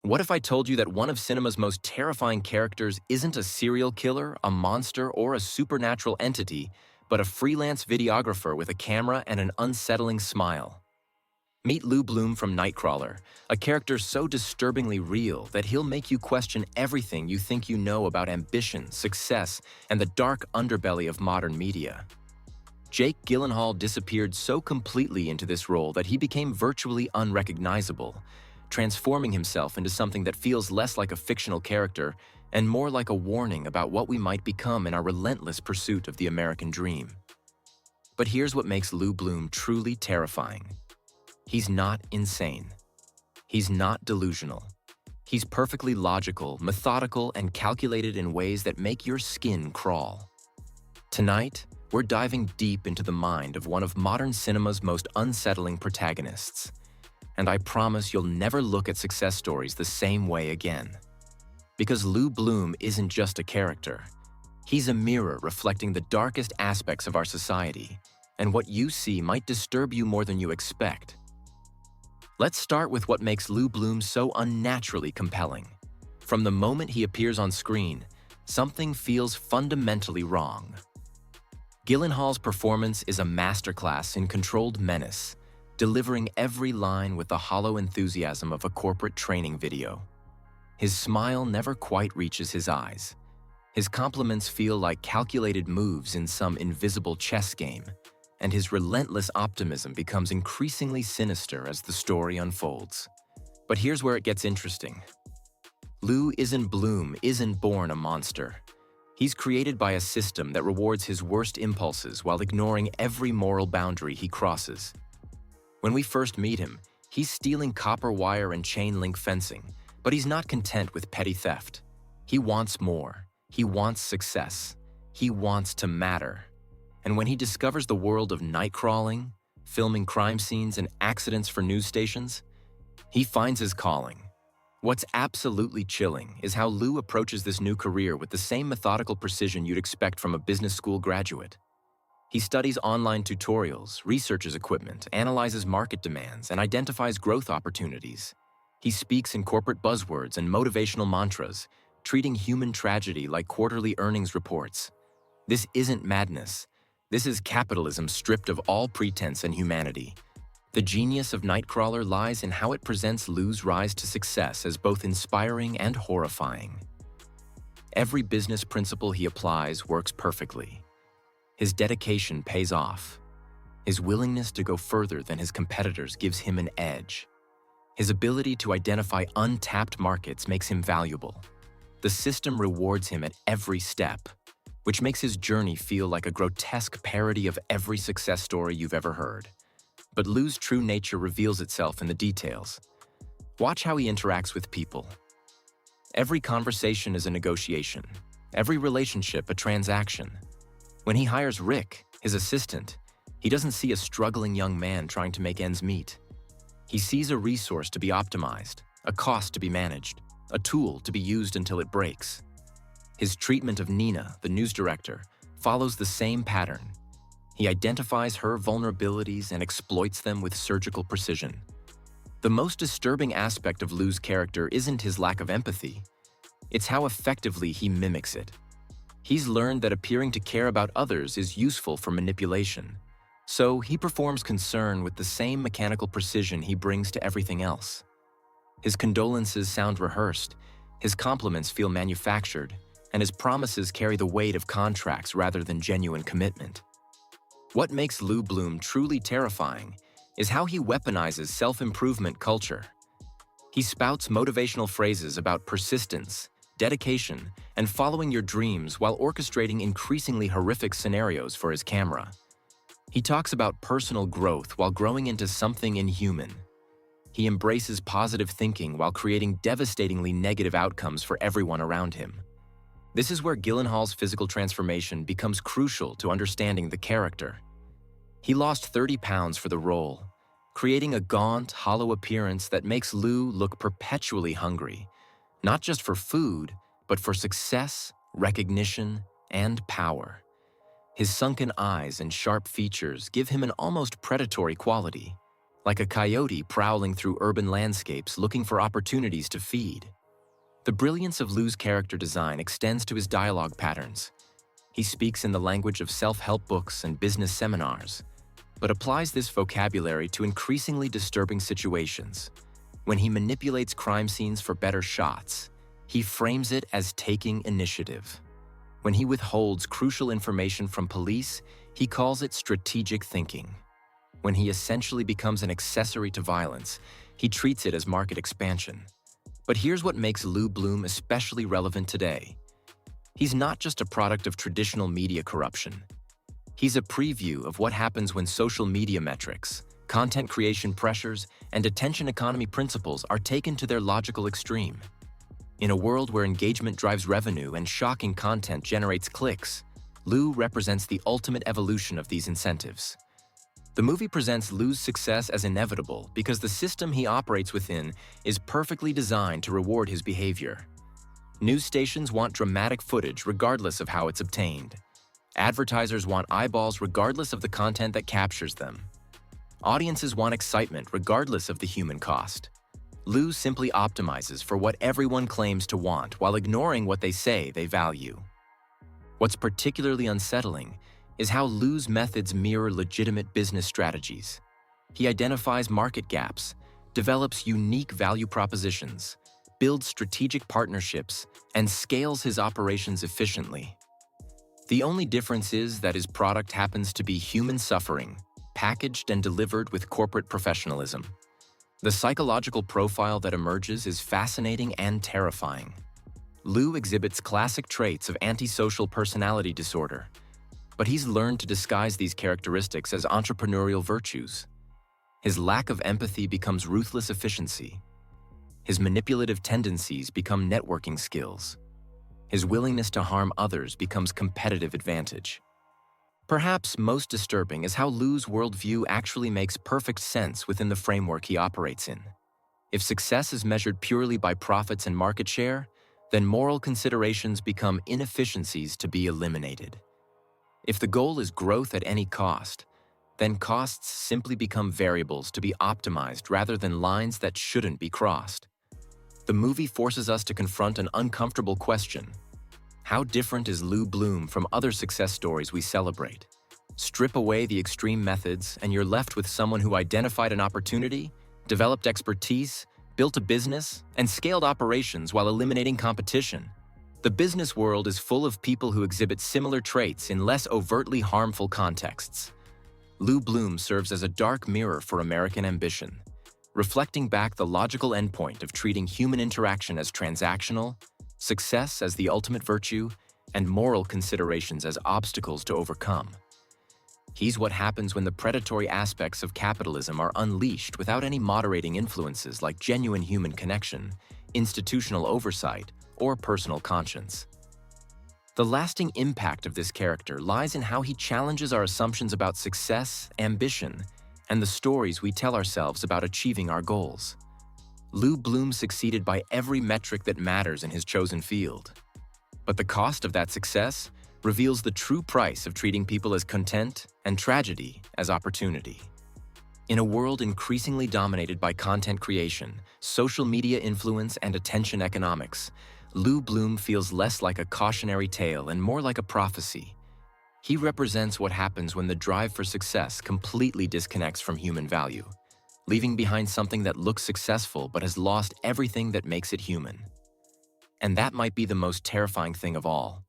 What if I told you that one of cinema's most terrifying characters isn't a serial killer, a monster, or a supernatural entity, but a freelance videographer with a camera and an unsettling smile? Meet Lou Bloom from Nightcrawler, a character so disturbingly real that he'll make you question everything you think you know about ambition, success, and the dark underbelly of modern media. Jake Gyllenhaal disappeared so completely into this role that he became virtually unrecognizable, transforming himself into something that feels less like a fictional character and more like a warning about what we might become in our relentless pursuit of the American dream. But here's what makes Lou Bloom truly terrifying. He's not insane. He's not delusional. He's perfectly logical, methodical, and calculated in ways that make your skin crawl. Tonight, we're diving deep into the mind of one of modern cinema's most unsettling protagonists. And I promise you'll never look at success stories the same way again. Because Lou Bloom isn't just a character. He's a mirror reflecting the darkest aspects of our society, and what you see might disturb you more than you expect. Let's start with what makes Lou Bloom so unnaturally compelling. From the moment he appears on screen, something feels fundamentally wrong. Gyllenhaal's performance is a masterclass in controlled menace, delivering every line with the hollow enthusiasm of a corporate training video. His smile never quite reaches his eyes. His compliments feel like calculated moves in some invisible chess game, and his relentless optimism becomes increasingly sinister as the story unfolds. But here's where it gets interesting. Lou Bloom isn't born a monster. He's created by a system that rewards his worst impulses while ignoring every moral boundary he crosses. When we first meet him, he's stealing copper wire and chain link fencing, but he's not content with petty theft. He wants more. He wants success. He wants to matter. And when he discovers the world of night crawling, filming crime scenes and accidents for news stations, he finds his calling. What's absolutely chilling is how Lou approaches this new career with the same methodical precision you'd expect from a business school graduate. He studies online tutorials, researches equipment, analyzes market demands, and identifies growth opportunities. He speaks in corporate buzzwords and motivational mantras, treating human tragedy like quarterly earnings reports. This isn't madness. This is capitalism stripped of all pretense and humanity. The genius of Nightcrawler lies in how it presents Lou's rise to success as both inspiring and horrifying. Every business principle he applies works perfectly. His dedication pays off. His willingness to go further than his competitors gives him an edge. His ability to identify untapped markets makes him valuable. The system rewards him at every step, which makes his journey feel like a grotesque parody of every success story you've ever heard. But Lou's true nature reveals itself in the details. Watch how he interacts with people. Every conversation is a negotiation. Every relationship a transaction. When he hires Rick, his assistant, he doesn't see a struggling young man trying to make ends meet. He sees a resource to be optimized, a cost to be managed, a tool to be used until it breaks. His treatment of Nina, the news director, follows the same pattern. He identifies her vulnerabilities and exploits them with surgical precision. The most disturbing aspect of Lou's character isn't his lack of empathy. It's how effectively he mimics it. He's learned that appearing to care about others is useful for manipulation. So he performs concern with the same mechanical precision he brings to everything else. His condolences sound rehearsed, his compliments feel manufactured, and his promises carry the weight of contracts rather than genuine commitment. What makes Lou Bloom truly terrifying is how he weaponizes self-improvement culture. He spouts motivational phrases about persistence, dedication, and following your dreams while orchestrating increasingly horrific scenarios for his camera. He talks about personal growth while growing into something inhuman. He embraces positive thinking while creating devastatingly negative outcomes for everyone around him. This is where Gyllenhaal's physical transformation becomes crucial to understanding the character. He lost 30 pounds for the role, creating a gaunt, hollow appearance that makes Lou look perpetually hungry, not just for food, but for success, recognition, and power. His sunken eyes and sharp features give him an almost predatory quality, like a coyote prowling through urban landscapes looking for opportunities to feed. The brilliance of Lu's character design extends to his dialogue patterns. He speaks in the language of self-help books and business seminars, but applies this vocabulary to increasingly disturbing situations. When he manipulates crime scenes for better shots, he frames it as taking initiative. When he withholds crucial information from police, he calls it strategic thinking. When he essentially becomes an accessory to violence, he treats it as market expansion. But here's what makes Lu Bloom especially relevant today. He's not just a product of traditional media corruption. He's a preview of what happens when social media metrics, content creation pressures, and attention economy principles are taken to their logical extreme. In a world where engagement drives revenue and shocking content generates clicks, Lu represents the ultimate evolution of these incentives. The movie presents Lu's success as inevitable because the system he operates within is perfectly designed to reward his behavior. News stations want dramatic footage regardless of how it's obtained. Advertisers want eyeballs regardless of the content that captures them. Audiences want excitement regardless of the human cost. Lu simply optimizes for what everyone claims to want while ignoring what they say they value. What's particularly unsettling is how Lu's methods mirror legitimate business strategies. He identifies market gaps, develops unique value propositions, builds strategic partnerships, and scales his operations efficiently. The only difference is that his product happens to be human suffering, packaged and delivered with corporate professionalism. The psychological profile that emerges is fascinating and terrifying. Lu exhibits classic traits of antisocial personality disorder, but he's learned to disguise these characteristics as entrepreneurial virtues. His lack of empathy becomes ruthless efficiency. His manipulative tendencies become networking skills. His willingness to harm others becomes competitive advantage. Perhaps most disturbing is how Lu's worldview actually makes perfect sense within the framework he operates in. If success is measured purely by profits and market share, then moral considerations become inefficiencies to be eliminated. If the goal is growth at any cost, then costs simply become variables to be optimized rather than lines that shouldn't be crossed. The movie forces us to confront an uncomfortable question. How different is Lu Bloom from other success stories we celebrate? Strip away the extreme methods, and you're left with someone who identified an opportunity, developed expertise, built a business, and scaled operations while eliminating competition. The business world is full of people who exhibit similar traits in less overtly harmful contexts. Lu Bloom serves as a dark mirror for American ambition, reflecting back the logical endpoint of treating human interaction as transactional, success as the ultimate virtue, and moral considerations as obstacles to overcome. He's what happens when the predatory aspects of capitalism are unleashed without any moderating influences like genuine human connection, institutional oversight, or personal conscience. The lasting impact of this character lies in how he challenges our assumptions about success, ambition, and the stories we tell ourselves about achieving our goals. Lu Bloom succeeded by every metric that matters in his chosen field. But the cost of that success reveals the true price of treating people as content and tragedy as opportunity. In a world increasingly dominated by content creation, social media influence, and attention economics, Lu Bloom feels less like a cautionary tale and more like a prophecy. He represents what happens when the drive for success completely disconnects from human value, leaving behind something that looks successful but has lost everything that makes it human. And that might be the most terrifying thing of all.